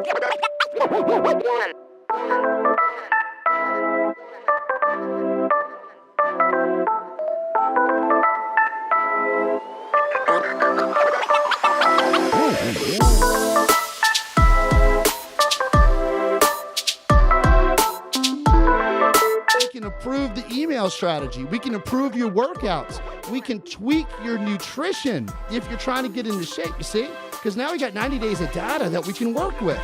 Improve the email strategy. We can improve your workouts. We can tweak your nutrition if you're trying to get into shape, you see? Because now we got 90 days of data that we can work with.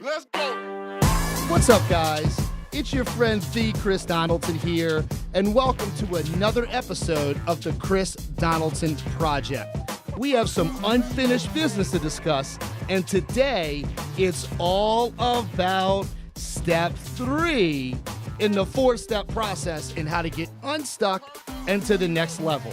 Let's go. What's up, guys? It's your friend, the Chris Donaldson here, and welcome to another episode of the Chris Donaldson Project. We have some unfinished business to discuss, and today it's all about step 3 in the 4-step process in how to get unstuck and to the next level.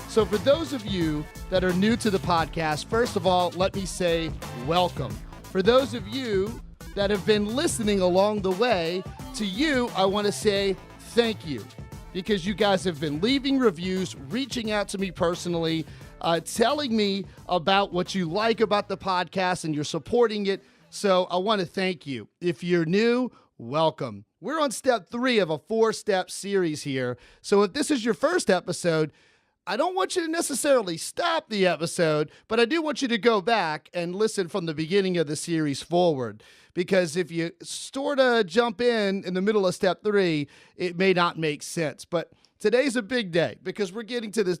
So for those of you that are new to the podcast, first of all, let me say welcome. For those of you that have been listening along the way, to you, I want to say thank you, because you guys have been leaving reviews, reaching out to me personally, telling me about what you like about the podcast, and you're supporting it. So I want to thank you. If you're new, welcome. We're on step 3 of a 4-step series here. So if this is your first episode, I don't want you to necessarily stop the episode, but I do want you to go back and listen from the beginning of the series forward. Because if you sort of jump in the middle of step 3, it may not make sense. But today's a big day because we're getting to the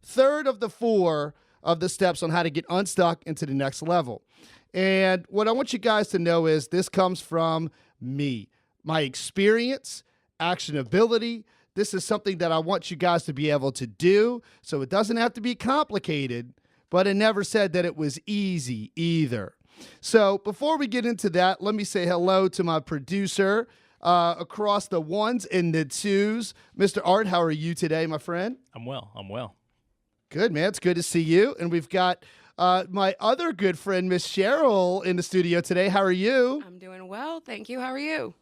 third of the 4 of the steps on how to get unstuck into the next level. And what I want you guys to know is this comes from me, my experience, actionability. This is something that I want you guys to be able to do. So it doesn't have to be complicated, but it never said that it was easy either. So before we get into that, let me say hello to my producer across the ones and the twos. Mr. Art, how are you today, my friend? I'm well. Good, man. It's good to see you. And we've got my other good friend, Miss Cheryl, in the studio today. How are you? I'm doing well. Thank you. How are you?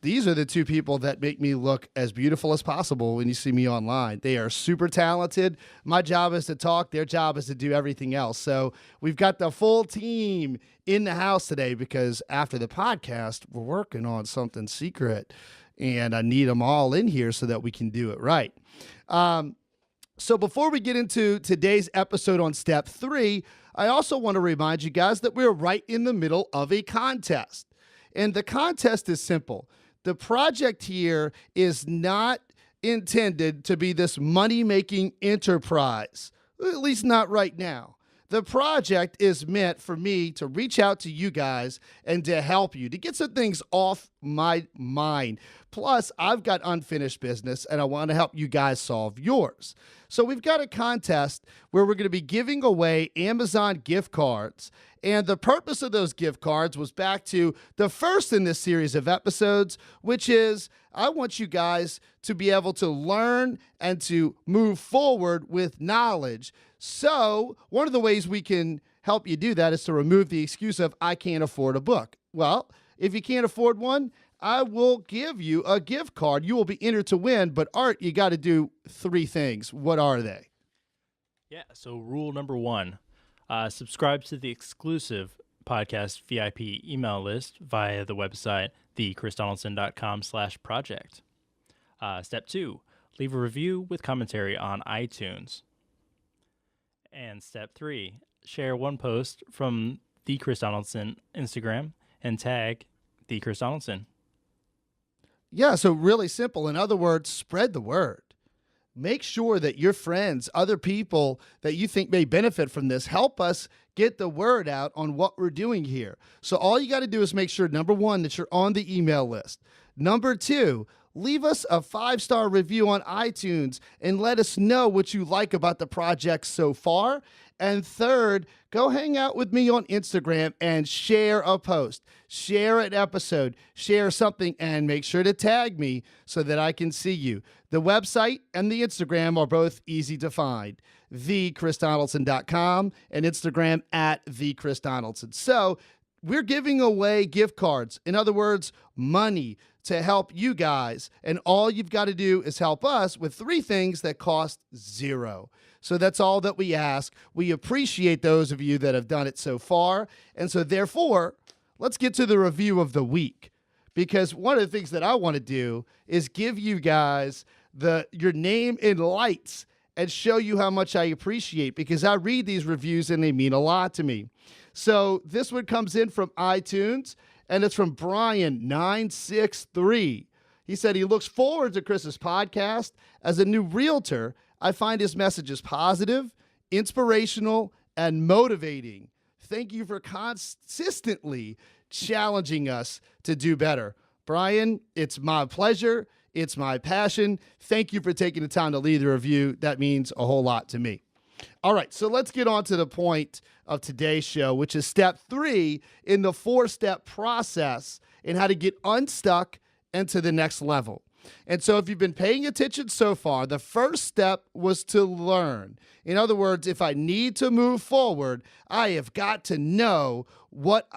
These are the two people that make me look as beautiful as possible when you see me online. They are super talented. My job is to talk. Their job is to do everything else. So we've got the full team in the house today because after the podcast, we're working on something secret, and I need them all in here so that we can do it right. So before we get into today's episode on step 3, I also want to remind you guys that we're right in the middle of a contest. And the contest is simple. The project here is not intended to be this money-making enterprise, at least not right now. The project is meant for me to reach out to you guys and to help you, to get some things off my mind. Plus, I've got unfinished business, and I want to help you guys solve yours. So we've got a contest where we're going to be giving away Amazon gift cards. And the purpose of those gift cards was back to the first in this series of episodes, which is I want you guys to be able to learn and to move forward with knowledge. So one of the ways we can help you do that is to remove the excuse of I can't afford a book. Well, if you can't afford one, I will give you a gift card. You will be entered to win, but Art, you got to do 3 things. What are they? Yeah, so rule number 1, subscribe to the exclusive podcast VIP email list via the website, thechrisdonaldson.com/project. Step 2, leave a review with commentary on iTunes. And step 3, share one post from the Chris Donaldson Instagram and tag the Chris Donaldson. Yeah, so really simple. In other words, spread the word. Make sure that your friends, other people that you think may benefit from this, help us get the word out on what we're doing here. So all you got to do is make sure, number 1, that you're on the email list. Number 2, leave us a 5-star review on iTunes and let us know what you like about the project so far. And 3rd, go hang out with me on Instagram and share a post, share an episode, share something, and make sure to tag me so that I can see you. The website and the Instagram are both easy to find, thechrisdonaldson.com and Instagram @thechrisdonaldson. So we're giving away gift cards. In other words, money to help you guys. And all you've got to do is help us with 3 things that cost 0. So that's all that we ask. We appreciate those of you that have done it so far. And so therefore, let's get to the review of the week. Because one of the things that I want to do is give you guys your name in lights and show you how much I appreciate, because I read these reviews and they mean a lot to me. So this one comes in from iTunes, and it's from Brian963. He said he looks forward to Chris's podcast. As a new realtor, I find his messages positive, inspirational, and motivating. Thank you for consistently challenging us to do better. Brian, it's my pleasure. It's my passion. Thank you for taking the time to leave the review. That means a whole lot to me. All right, so let's get on to the point of today's show, which is step 3 in the 4-step process in how to get unstuck and to the next level. And so if you've been paying attention so far, the first step was to learn. In other words, if I need to move forward, I have got to know what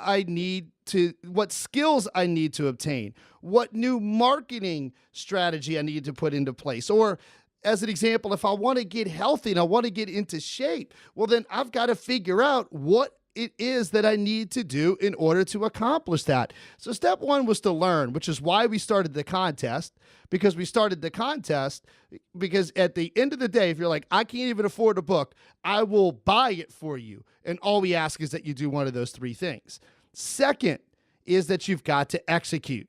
skills I need to obtain, what new marketing strategy I need to put into place. Or as an example, if I want to get healthy and I want to get into shape, well, then I've got to figure out what it is that I need to do in order to accomplish that. So step 1 was to learn, which is why we started the contest, because at the end of the day, if you're like, I can't even afford a book, I will buy it for you. And all we ask is that you do one of those 3 things. Second is that you've got to execute,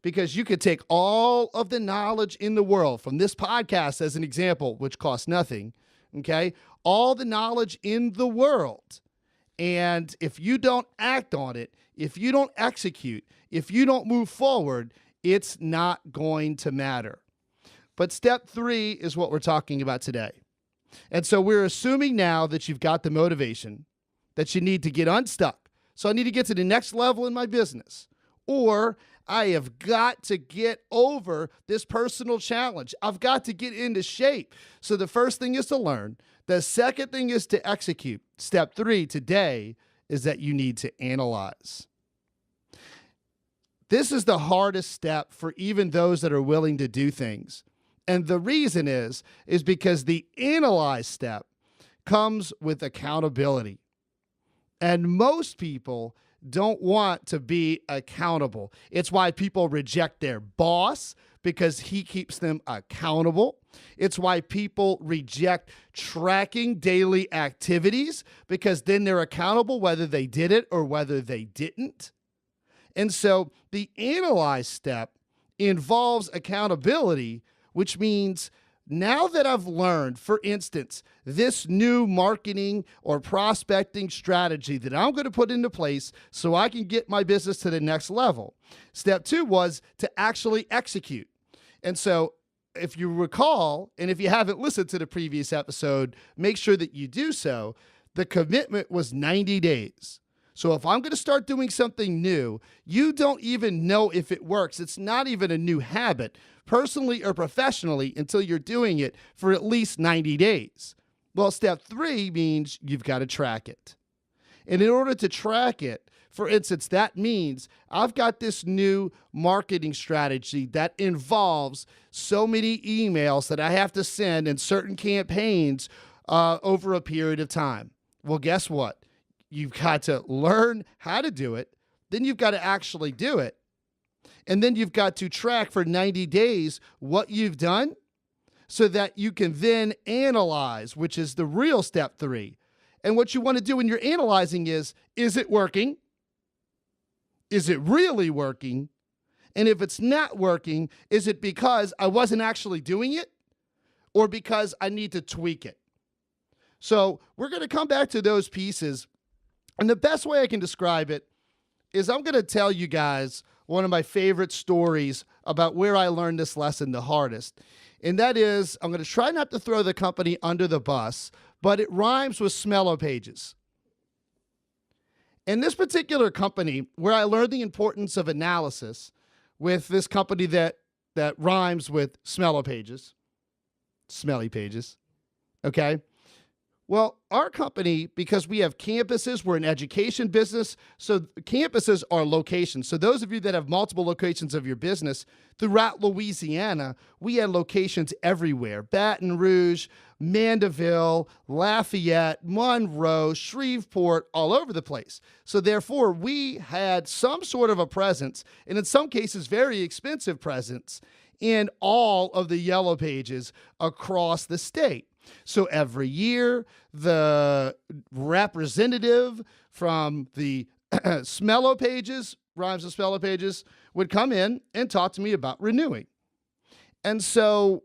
because you could take all of the knowledge in the world from this podcast as an example, which costs nothing. Okay. All the knowledge in the world. And if you don't act on it, if you don't execute, if you don't move forward, it's not going to matter. But step 3 is what we're talking about today. And so we're assuming now that you've got the motivation, that you need to get unstuck. So I need to get to the next level in my business, or I have got to get over this personal challenge. I've got to get into shape. So the first thing is to learn. The second thing is to execute. Step 3 today is that you need to analyze. This is the hardest step for even those that are willing to do things. And the reason is because the analyze step comes with accountability. And most people don't want to be accountable. It's why people reject their boss, because he keeps them accountable. It's why people reject tracking daily activities, because then they're accountable whether they did it or whether they didn't. And so the analyze step involves accountability, which means now that I've learned, for instance, this new marketing or prospecting strategy that I'm going to put into place so I can get my business to the next level. Step 2 was to actually execute. And so if you recall, and if you haven't listened to the previous episode, make sure that you do so. The commitment was 90 days. So if I'm going to start doing something new, you don't even know if it works. It's not even a new habit, personally or professionally, until you're doing it for at least 90 days. Well, step 3 means you've got to track it. And in order to track it, for instance, that means I've got this new marketing strategy that involves so many emails that I have to send in certain campaigns over a period of time. Well, guess what? You've got to learn how to do it. Then you've got to actually do it. And then you've got to track for 90 days what you've done so that you can then analyze, which is the real step 3. And what you want to do when you're analyzing is it working? Is it really working? And if it's not working, is it because I wasn't actually doing it or because I need to tweak it? So we're going to come back to those pieces. And the best way I can describe it is I'm going to tell you guys one of my favorite stories about where I learned this lesson the hardest. And that is, I'm going to try not to throw the company under the bus, but it rhymes with Smello Pages. In this particular company, where I learned the importance of analysis with this company that rhymes with Smello Pages, Smelly Pages, okay? Well, our company, because we have campuses, we're an education business. So campuses are locations. So those of you that have multiple locations of your business throughout Louisiana, we had locations everywhere. Baton Rouge, Mandeville, Lafayette, Monroe, Shreveport, all over the place. So therefore, we had some sort of a presence, and in some cases, very expensive presence in all of the Yellow Pages across the state. So every year, the representative from the Smello Pages, Rhymes of Smello Pages, would come in and talk to me about renewing. And so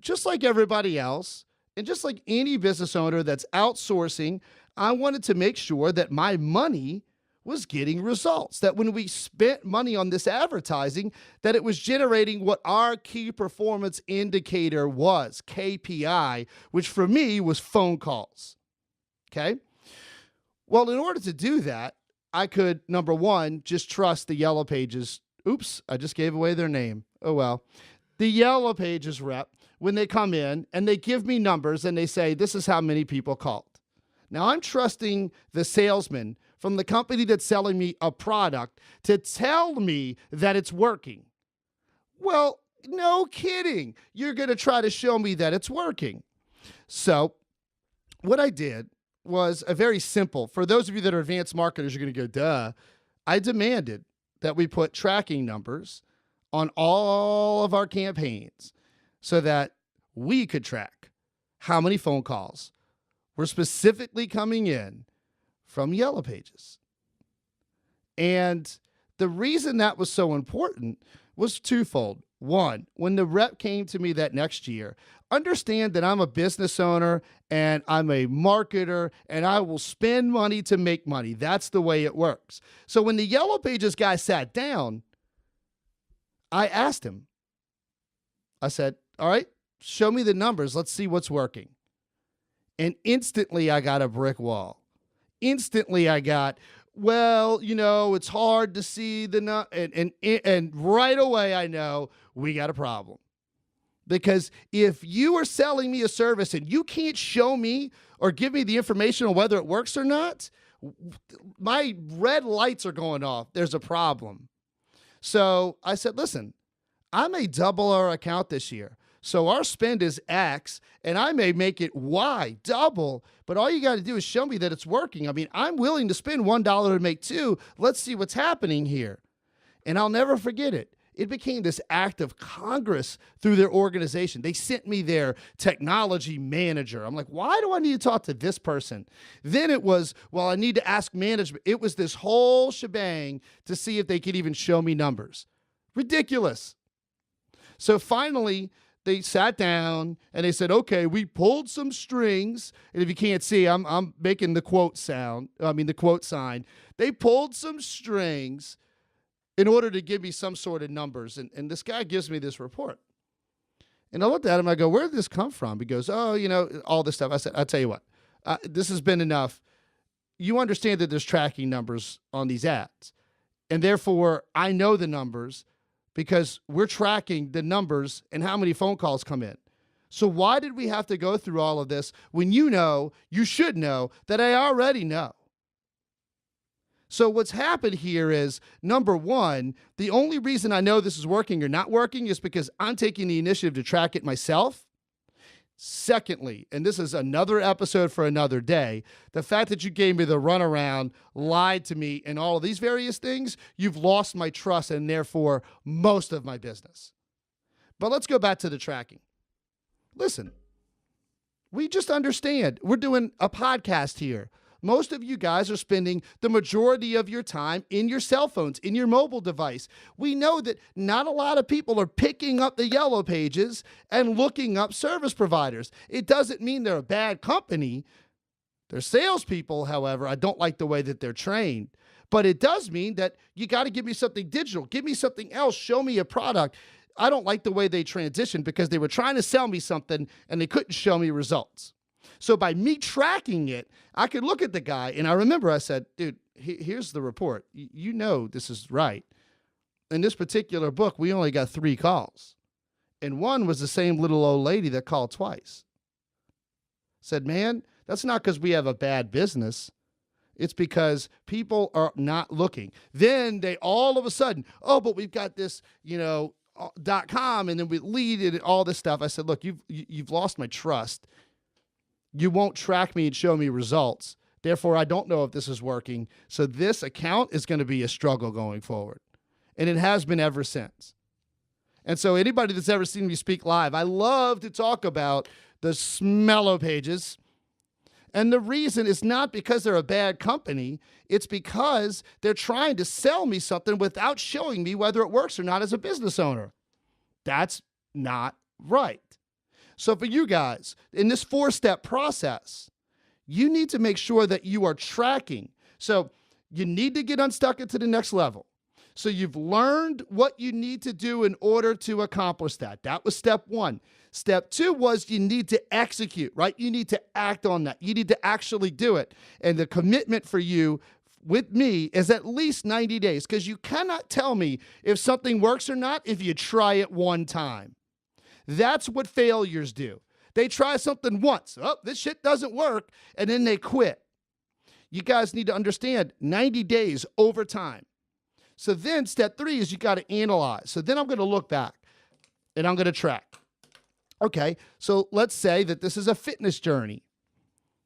just like everybody else, and just like any business owner that's outsourcing, I wanted to make sure that my money was getting results, that when we spent money on this advertising, that it was generating what our key performance indicator was, KPI, which for me was phone calls. Okay? Well, in order to do that, I could, number one, just trust the Yellow Pages. Oops, I just gave away their name. Oh, well. The Yellow Pages rep, when they come in and they give me numbers and they say, this is how many people called. Now, I'm trusting the salesman from the company that's selling me a product to tell me that it's working. Well, no kidding. You're going to try to show me that it's working. So what I did was a very simple, for those of you that are advanced marketers, you're going to go, duh. I demanded that we put tracking numbers on all of our campaigns so that we could track how many phone calls were specifically coming in from Yellow Pages. And the reason that was so important was twofold. One, when the rep came to me that next year, understand that I'm a business owner and I'm a marketer and I will spend money to make money. That's the way it works. So when the Yellow Pages guy sat down, I asked him, I said, all right, show me the numbers. Let's see what's working. And instantly I got a brick wall. Instantly I got, well, it's hard to see and right away I know we got a problem. Because if you are selling me a service and you can't show me or give me the information on whether it works or not, my red lights are going off. There's a problem. So I said, listen, I may double our account this year. So our spend is X, and I may make it Y, double, but all you got to do is show me that it's working. I mean, I'm willing to spend $1 to make $2. Let's see what's happening here. And I'll never forget it. It became this act of Congress through their organization. They sent me their technology manager. I'm like, why do I need to talk to this person? Then it was, well, I need to ask management. It was this whole shebang to see if they could even show me numbers. Ridiculous. So finally, they sat down and they said, okay, we pulled some strings. And if you can't see, I'm making the quote sound. The quote sign. They pulled some strings in order to give me some sort of numbers. And this guy gives me this report. And I looked at him, I go, where did this come from? He goes, oh, all this stuff. I said, I'll tell you what, this has been enough. You understand that there's tracking numbers on these ads. And therefore, I know the numbers because we're tracking the numbers and how many phone calls come in. So why did we have to go through all of this when you should know that I already know? So what's happened here is, number one, the only reason I know this is working or not working is because I'm taking the initiative to track it myself. Secondly, and this is another episode for another day, the fact that you gave me the runaround, lied to me, and all of these various things, you've lost my trust and therefore most of my business. But let's go back to the tracking. Listen, we just understand. We're doing a podcast here. Most of you guys are spending the majority of your time in your cell phones, in your mobile device. We know that not a lot of people are picking up the Yellow Pages and looking up service providers. It doesn't mean they're a bad company. They're salespeople, however. I don't like the way that they're trained. But it does mean that you got to give me something digital. Give me something else. Show me a product. I don't like the way they transitioned because they were trying to sell me something and they couldn't show me results. So by me tracking it, I could look at the guy, and I remember I said, dude, here's the report. You know this is right. In this particular book, we only got 3 calls. And one was the same little old lady that called twice. Said, man, That's not because we have a bad business. It's because people are not looking. Then they all of a sudden, oh, but we've got this, .com, and then we lead it and all this stuff. I said, look, you've lost my trust. You won't track me and show me results. Therefore, I don't know if this is working. So this account is going to be a struggle going forward. And it has been ever since. And so anybody that's ever seen me speak live, I love to talk about the Smello pages. And the reason is not because they're a bad company. It's because they're trying to sell me something without showing me whether it works or not as a business owner. That's not right. So for you guys, in this 4-step process, you need to make sure that you are tracking. So you need to get unstuck into the next level. So you've learned what you need to do in order to accomplish that. That was step 1. Step 2 was you need to execute, right? You need to act on that. You need to actually do it. And the commitment for you with me is at least 90 days, because you cannot tell me if something works or not if you try it one time. That's what failures do. They try something once. Oh, this shit doesn't work, and then they quit. You guys need to understand 90 days over time. So then step 3 is you got to analyze. So then I'm going to look back and I'm going to track. Okay, so let's say that this is a fitness journey.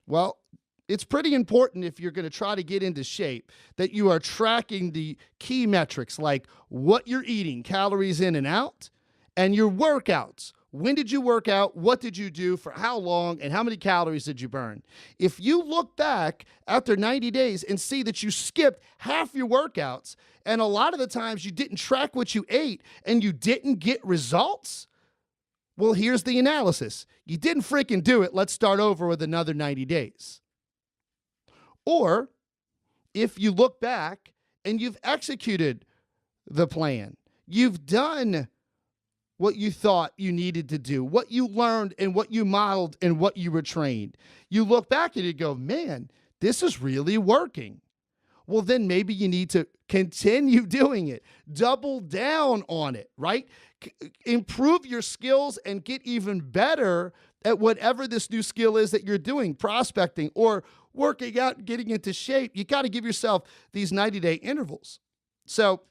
Well, it's pretty important if you're going to try to get into shape that you are tracking the key metrics like what you're eating, calories in and out, and your workouts. When did you work out? What did you do? For how long? And how many calories did you burn? If you look back after 90 days and see that you skipped half your workouts, and a lot of the times you didn't track what you ate and you didn't get results, well, here's the analysis. You didn't freaking do it. Let's start over with another 90 days. Or if you look back and you've executed the plan, you've done what you thought you needed to do, what you learned and what you modeled and what you were trained. You look back and you go, man, this is really working. Well, then maybe you need to continue doing it. Double down on it, right? Improve your skills and get even better at whatever this new skill is that you're doing, prospecting or working out and getting into shape. You got to give yourself these 90-day intervals. So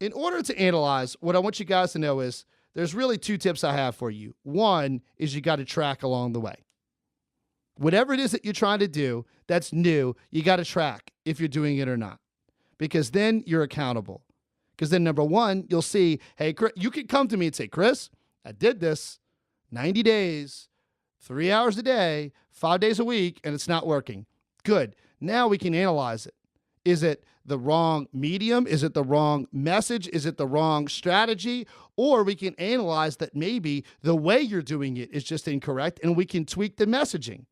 in order to analyze, what I want you guys to know is there's really 2 tips I have for you. One is you got to track along the way. Whatever it is that you're trying to do that's new, you got to track if you're doing it or not, because then you're accountable. Because then, number 1, you'll see, hey, Chris, you can come to me and say, Chris, I did this 90 days, 3 hours a day, 5 days a week, and it's not working. Good. Now we can analyze it. Is it the wrong medium? Is it the wrong message? Is it the wrong strategy? Or we can analyze that maybe the way you're doing it is just incorrect, and we can tweak the messaging.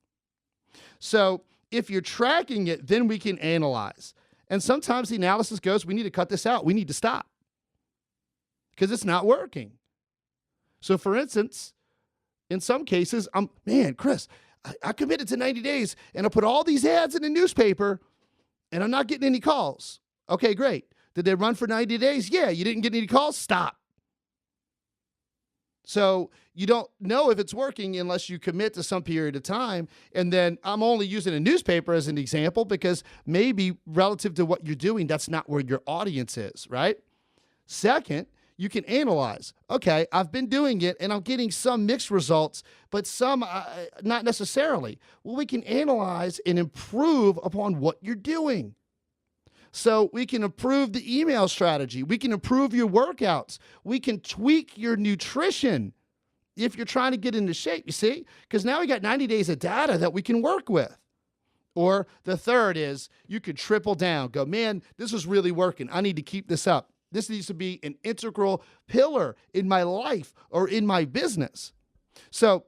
So if you're tracking it, then we can analyze. And sometimes the analysis goes, we need to cut this out. We need to stop because it's not working. So for instance, in some cases, Chris, I committed to 90 days and I put all these ads in the newspaper and I'm not getting any calls. Okay, great. Did they run for 90 days? Yeah, you didn't get any calls? Stop. So you don't know if it's working unless you commit to some period of time. And then I'm only using a newspaper as an example because maybe relative to what you're doing, that's not where your audience is, right? Second, you can analyze. Okay, I've been doing it and I'm getting some mixed results, but some not necessarily. Well, we can analyze and improve upon what you're doing. So we can improve the email strategy. We can improve your workouts. We can tweak your nutrition if you're trying to get into shape, you see? Because now we got 90 days of data that we can work with. Or the third is you could triple down. Go, man, this is really working. I need to keep this up. This needs to be an integral pillar in my life or in my business. So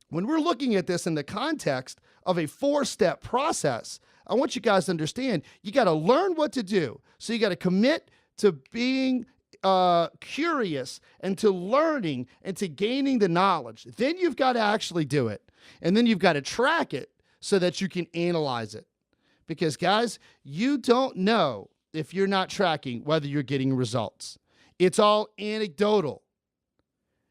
when we're looking at this in the context of a 4-step process, I want you guys to understand you got to learn what to do. So you got to commit to being curious and to learning and to gaining the knowledge. Then you've got to actually do it. And then you've got to track it so that you can analyze it. Because guys, you don't know if you're not tracking whether you're getting results. It's all anecdotal.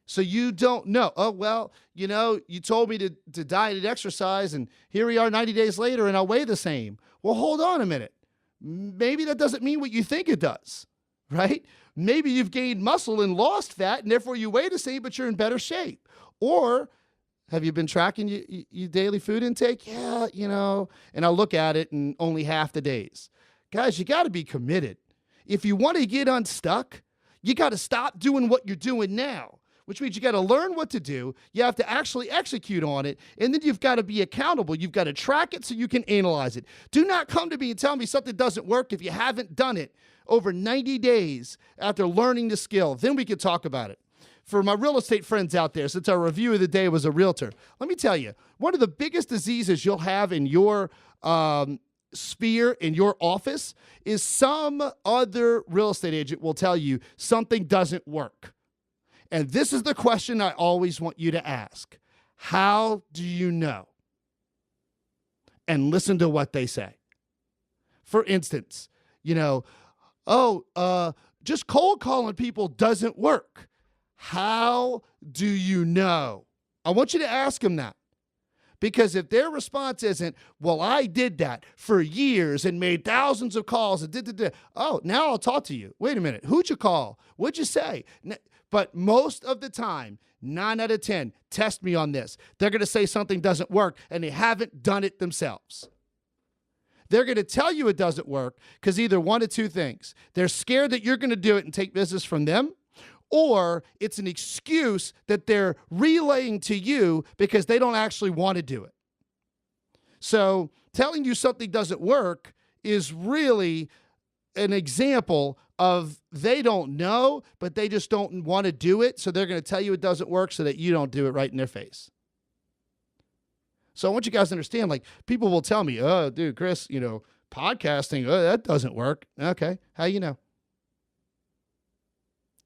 So you don't know. Oh, well, you told me to diet and exercise, and here we are 90 days later, and I weigh the same. Well, hold on a minute. Maybe that doesn't mean what you think it does, right? Maybe you've gained muscle and lost fat, and therefore you weigh the same, but you're in better shape. Or have you been tracking your daily food intake? Yeah, and I'll look at it in only half the days. Guys, you got to be committed. If you want to get unstuck, you got to stop doing what you're doing now, which means you got to learn what to do. You have to actually execute on it, and then you've got to be accountable. You've got to track it so you can analyze it. Do not come to me and tell me something doesn't work if you haven't done it over 90 days after learning the skill. Then we can talk about it. For my real estate friends out there, since our review of the day was a realtor, let me tell you, one of the biggest diseases you'll have in your sphere, in your office, is some other real estate agent will tell you something doesn't work. And this is the question I always want you to ask. How do you know? And listen to what they say. For instance, just cold calling people doesn't work. How do you know? I want you to ask them that. Because if their response isn't, well, I did that for years and made thousands of calls and did. Oh, now I'll talk to you. Wait a minute. Who'd you call? What'd you say? But most of the time, 9 out of 10, test me on this. They're going to say something doesn't work and they haven't done it themselves. They're going to tell you it doesn't work because either one of two things. They're scared that you're going to do it and take business from them, or it's an excuse that they're relaying to you because they don't actually want to do it. So telling you something doesn't work is really an example of they don't know, but they just don't want to do it. So they're going to tell you it doesn't work so that you don't do it right in their face. So I want you guys to understand, people will tell me, oh, dude, Chris, podcasting, that doesn't work. Okay. How you know?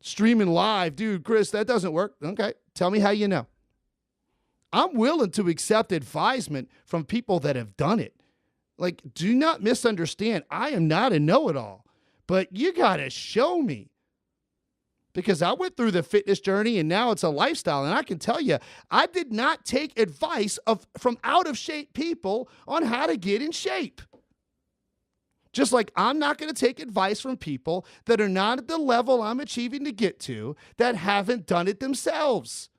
Streaming live, dude, Chris, that doesn't work. Okay, tell me how you know. I'm willing to accept advisement from people that have done it. Do not misunderstand. I am not a know-it-all, but you got to show me. Because I went through the fitness journey and now it's a lifestyle. And I can tell you, I did not take advice from out-of-shape people on how to get in shape. Just like I'm not going to take advice from people that are not at the level I'm achieving to get to, that haven't done it themselves.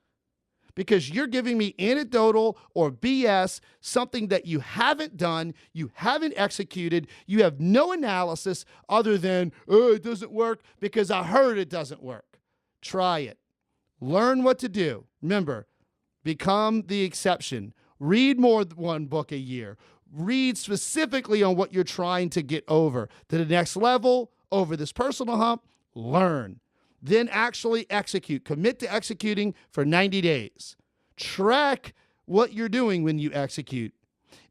Because you're giving me anecdotal or BS, something that you haven't done, you haven't executed, you have no analysis other than, oh, it doesn't work because I heard it doesn't work. Try it. Learn what to do. Remember, become the exception. Read more than one book a year. Read specifically on what you're trying to get over to the next level, over this personal hump. Learn. Then actually execute. Commit to executing for 90 days. Track what you're doing when you execute,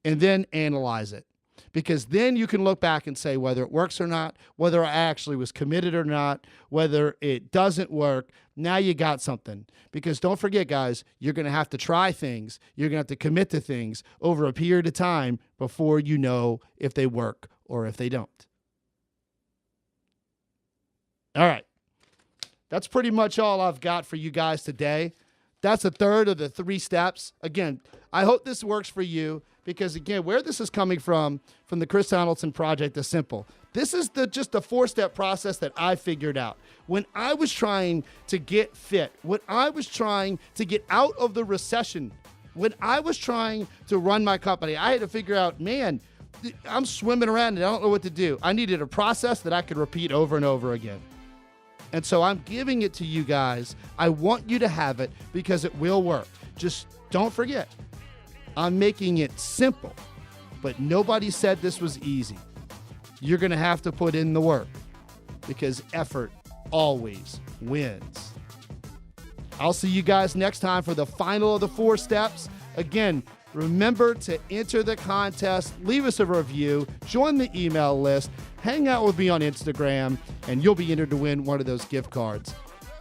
and then analyze it. Because then you can look back and say whether it works or not, whether I actually was committed or not, whether it doesn't work. Now you got something. Because don't forget, guys, you're going to have to try things. You're going to have to commit to things over a period of time before you know if they work or if they don't. All right. That's pretty much all I've got for you guys today. That's a third of the 3 steps. Again, I hope this works for you because, again, where this is coming from the Chris Donaldson Project, is simple. This is just a 4-step process that I figured out. When I was trying to get fit, when I was trying to get out of the recession, when I was trying to run my company, I had to figure out, man, I'm swimming around and I don't know what to do. I needed a process that I could repeat over and over again. And so I'm giving it to you guys. I want you to have it because it will work. Just don't forget, I'm making it simple, but nobody said this was easy. You're going to have to put in the work because effort always wins. I'll see you guys next time for the final of the 4 steps. Again, remember to enter the contest, leave us a review, join the email list, hang out with me on Instagram, and you'll be entered to win one of those gift cards.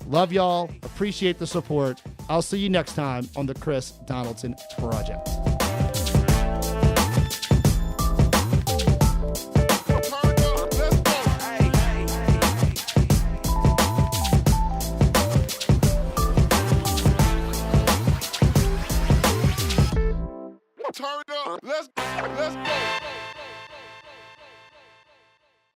Love y'all. Appreciate the support. I'll see you next time on the Chris Donaldson Project.